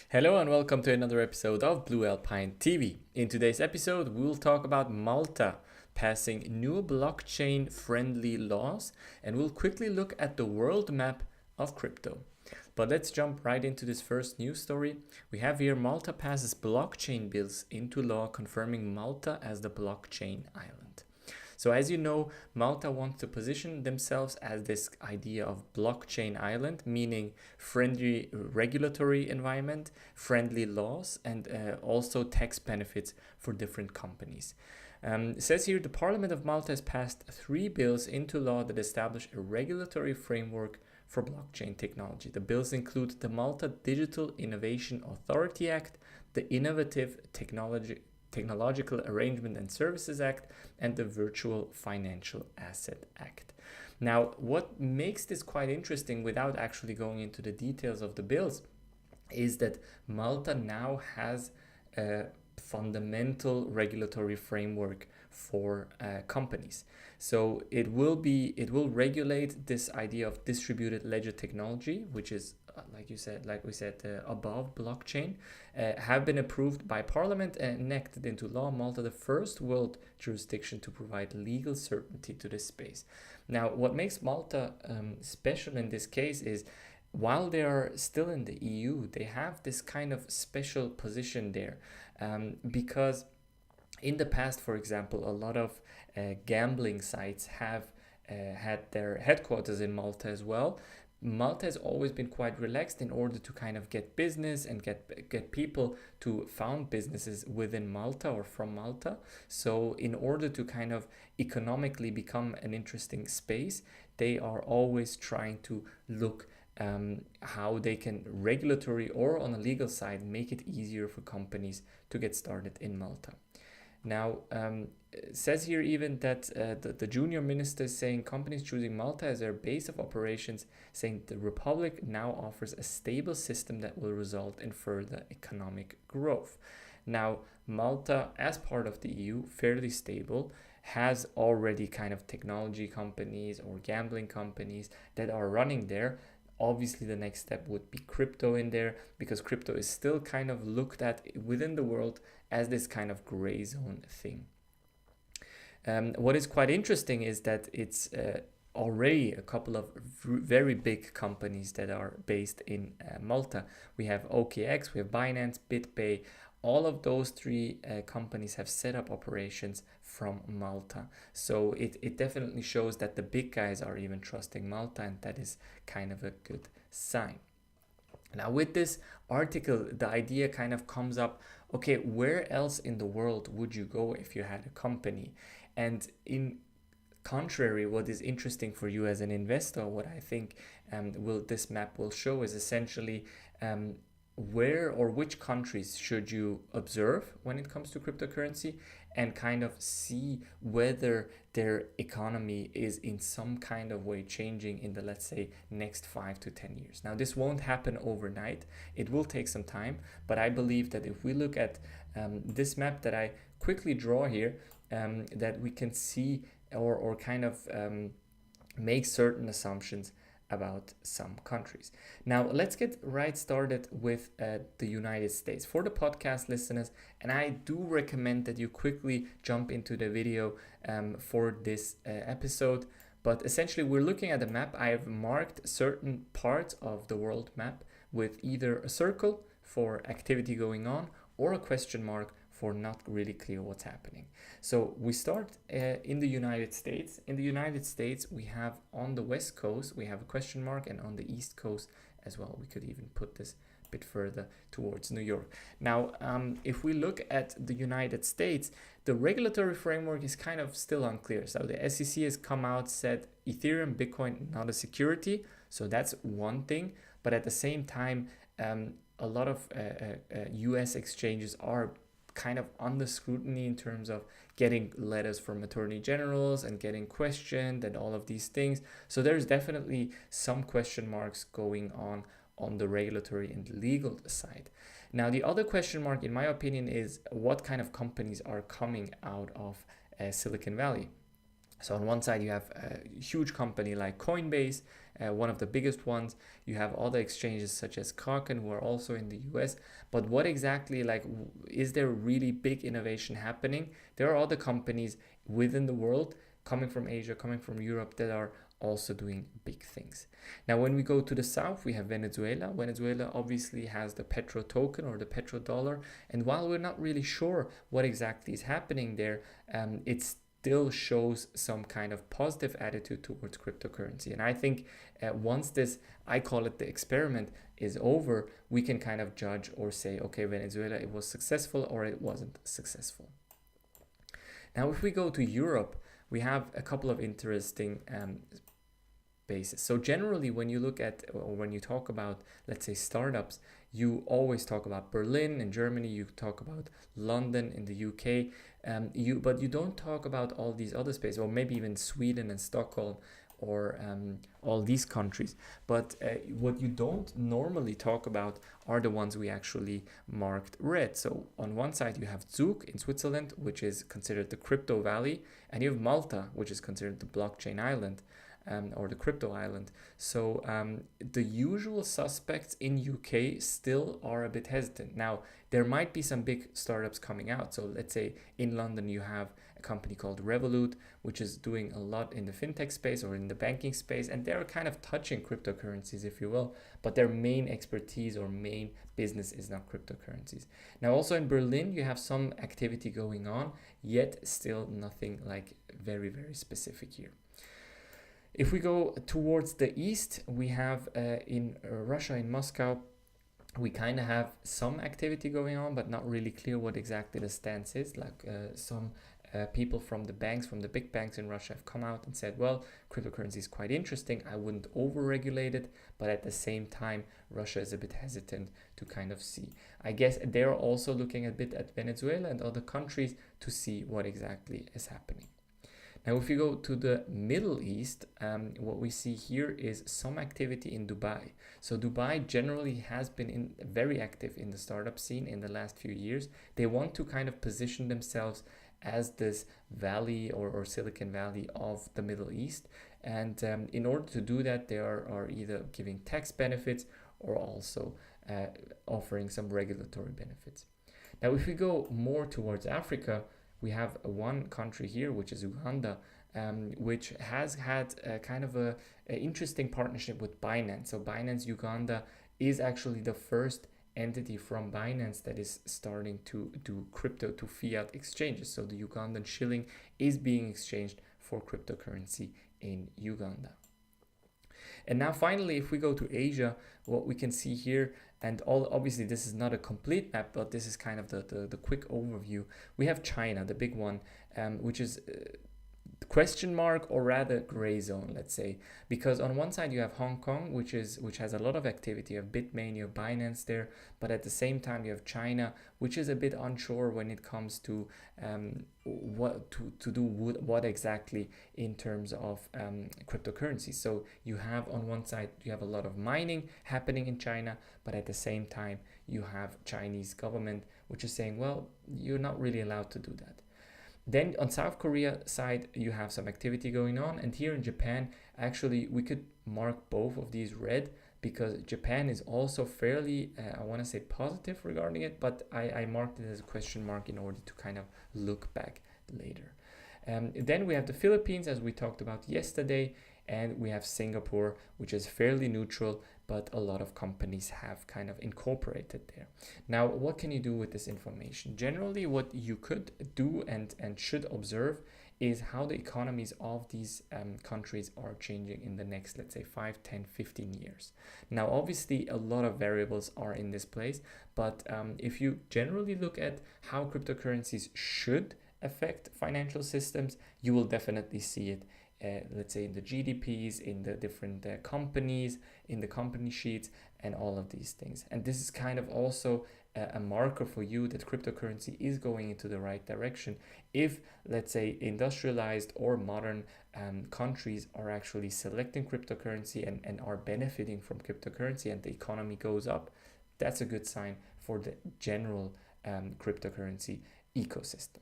Hello and welcome to another episode of Blue Alpine TV. In today's episode, we'll talk about Malta passing new blockchain friendly laws, and we'll quickly look at the world map of crypto. But let's jump right into this first news story. We have here Malta passes blockchain bills into law, confirming Malta as the blockchain island. So, as you know, Malta wants to position themselves as this idea of blockchain island, meaning friendly regulatory environment, friendly laws, and also tax benefits for different companies. It says here the Parliament of Malta has passed three bills into law that establish a regulatory framework for blockchain technology. The bills include the Malta Digital Innovation Authority Act, the Innovative Technological Arrangement and Services Act, and the Virtual Financial Asset Act. Now, what makes this quite interesting without actually going into the details of the bills is that Malta now has a fundamental regulatory framework for companies. So it will regulate this idea of distributed ledger technology, which is like we said, above blockchain, have been approved by Parliament and enacted into law. Malta, the first world jurisdiction to provide legal certainty to this space. Now, what makes Malta special in this case is while they are still in the EU, they have this kind of special position there because in the past, for example, a lot of gambling sites have had their headquarters in Malta as well. Malta has always been quite relaxed in order to kind of get business and get people to found businesses within Malta or from Malta. So in order to kind of economically become an interesting space, they are always trying to look how they can regulatory or on a legal side make it easier for companies to get started in Malta. Now, it says here even that the junior minister is saying companies choosing Malta as their base of operations, saying the Republic now offers a stable system that will result in further economic growth. Now, Malta, as part of the EU, fairly stable, has already kind of technology companies or gambling companies that are running there. Obviously, the next step would be crypto in there because crypto is still kind of looked at within the world as this kind of gray zone thing. What is quite interesting is that it's already a couple of very big companies that are based in Malta. We have OKX, we have Binance, BitPay. All of those three companies have set up operations from Malta. So it definitely shows that the big guys are even trusting Malta, and that is kind of a good sign. Now, with this article, the idea kind of comes up, okay, where else in the world would you go if you had a company? And in contrary, what is interesting for you as an investor, what I think will this map will show is essentially where or which countries should you observe when it comes to cryptocurrency and kind of see whether their economy is in some kind of way changing in the, let's say, next 5 to 10 years. Now, this won't happen overnight. It will take some time, but I believe that if we look at this map that I quickly draw here, that we can see or kind of make certain assumptions about some countries. Now, let's get right started with the United States. For the podcast listeners, and I do recommend that you quickly jump into the video for this episode. But essentially, we're looking at a map. I have marked certain parts of the world map with either a circle for activity going on or a question mark for not really clear what's happening. So we start in the United States. In the United States, we have on the West Coast, we have a question mark, and on the East Coast as well. We could even put this a bit further towards New York. Now, if we look at the United States, the regulatory framework is kind of still unclear. So the SEC has come out, said Ethereum, Bitcoin, not a security. So that's one thing. But at the same time, a lot of US exchanges are kind of under scrutiny in terms of getting letters from attorney generals and getting questioned and all of these things. So there's definitely some question marks going on the regulatory and legal side. Now, the other question mark, in my opinion, is what kind of companies are coming out of Silicon Valley. So on one side, you have a huge company like Coinbase, one of the biggest ones. You have other exchanges such as Kraken, who are also in the US. But what exactly, like, is there really big innovation happening? There are other companies within the world, coming from Asia, coming from Europe, that are also doing big things. Now, when we go to the south, we have Venezuela. Venezuela obviously has the petro token or the petrodollar. And while we're not really sure what exactly is happening there, it's still shows some kind of positive attitude towards cryptocurrency. And I think once this, I call it the experiment, is over, we can kind of judge or say, okay, Venezuela, it was successful or it wasn't successful. Now, if we go to Europe, we have a couple of interesting basis. So generally, when you look at or when you talk about, let's say, startups, you always talk about Berlin in Germany, you talk about London in the UK, but you don't talk about all these other spaces, or maybe even Sweden and Stockholm, or all these countries. But what you don't normally talk about are the ones we actually marked red. So on one side, you have Zug in Switzerland, which is considered the crypto valley, and you have Malta, which is considered the blockchain island. Or the crypto island. So the usual suspects in UK still are a bit hesitant. Now, there might be some big startups coming out. So let's say in London you have a company called Revolut, which is doing a lot in the fintech space or in the banking space, and they're kind of touching cryptocurrencies, if you will, but their main expertise or main business is not cryptocurrencies. Now, also in Berlin, you have some activity going on, yet still nothing like very, very specific here. If we go towards the east, we have in Russia, in Moscow, we kind of have some activity going on, but not really clear what exactly the stance is. Like some people from the banks, from the big banks in Russia, have come out and said, well, cryptocurrency is quite interesting. I wouldn't over-regulate it, but at the same time, Russia is a bit hesitant to kind of see. I guess they're also looking a bit at Venezuela and other countries to see what exactly is happening. Now, if you go to the Middle East, what we see here is some activity in Dubai. So Dubai generally has been very active in the startup scene in the last few years. They want to kind of position themselves as this valley or Silicon Valley of the Middle East. And in order to do that, they are either giving tax benefits or also offering some regulatory benefits. Now, if we go more towards Africa, we have one country here, which is Uganda, which has had a kind of a interesting partnership with Binance. So Binance Uganda is actually the first entity from Binance that is starting to do crypto to fiat exchanges. So the Ugandan shilling is being exchanged for cryptocurrency in Uganda. And now finally, if we go to Asia, what we can see here, and all obviously this is not a complete map, but this is kind of the quick overview. We have China, the big one, which is question mark or rather gray zone, let's say, because on one side you have Hong Kong, which has a lot of activity. You have Bitmain, you have Binance there, but at the same time you have China, which is a bit unsure when it comes to what to do what exactly in terms of cryptocurrency. So you have on one side you have a lot of mining happening in China, but at the same time you have Chinese government which is saying, well, you're not really allowed to do that. Then on South Korea side, you have some activity going on. And here in Japan, actually, we could mark both of these red because Japan is also fairly, I want to say positive regarding it, but I marked it as a question mark in order to kind of look back later. Then we have the Philippines, as we talked about yesterday, and we have Singapore, which is fairly neutral, but a lot of companies have kind of incorporated there. Now, what can you do with this information? Generally, what you could do and should observe is how the economies of these countries are changing in the next, let's say, 5, 10, 15 years. Now, obviously, a lot of variables are in this place, but if you generally look at how cryptocurrencies should affect financial systems, you will definitely see it let's say in the GDPs, in the different companies, in the company sheets, and all of these things. And this is kind of also a marker for you that cryptocurrency is going into the right direction. If, let's say, industrialized or modern countries are actually selecting cryptocurrency and are benefiting from cryptocurrency and the economy goes up, that's a good sign for the general cryptocurrency ecosystem.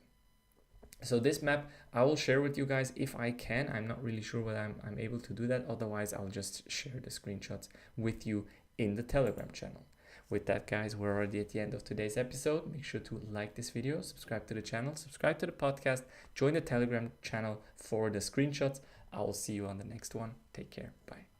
So this map I will share with you guys if I can. I'm not really sure whether I'm able to do that. Otherwise, I'll just share the screenshots with you in the Telegram channel. With that, guys, we're already at the end of today's episode. Make sure to like this video, subscribe to the channel, subscribe to the podcast, join the Telegram channel for the screenshots. I will see you on the next one. Take care. Bye.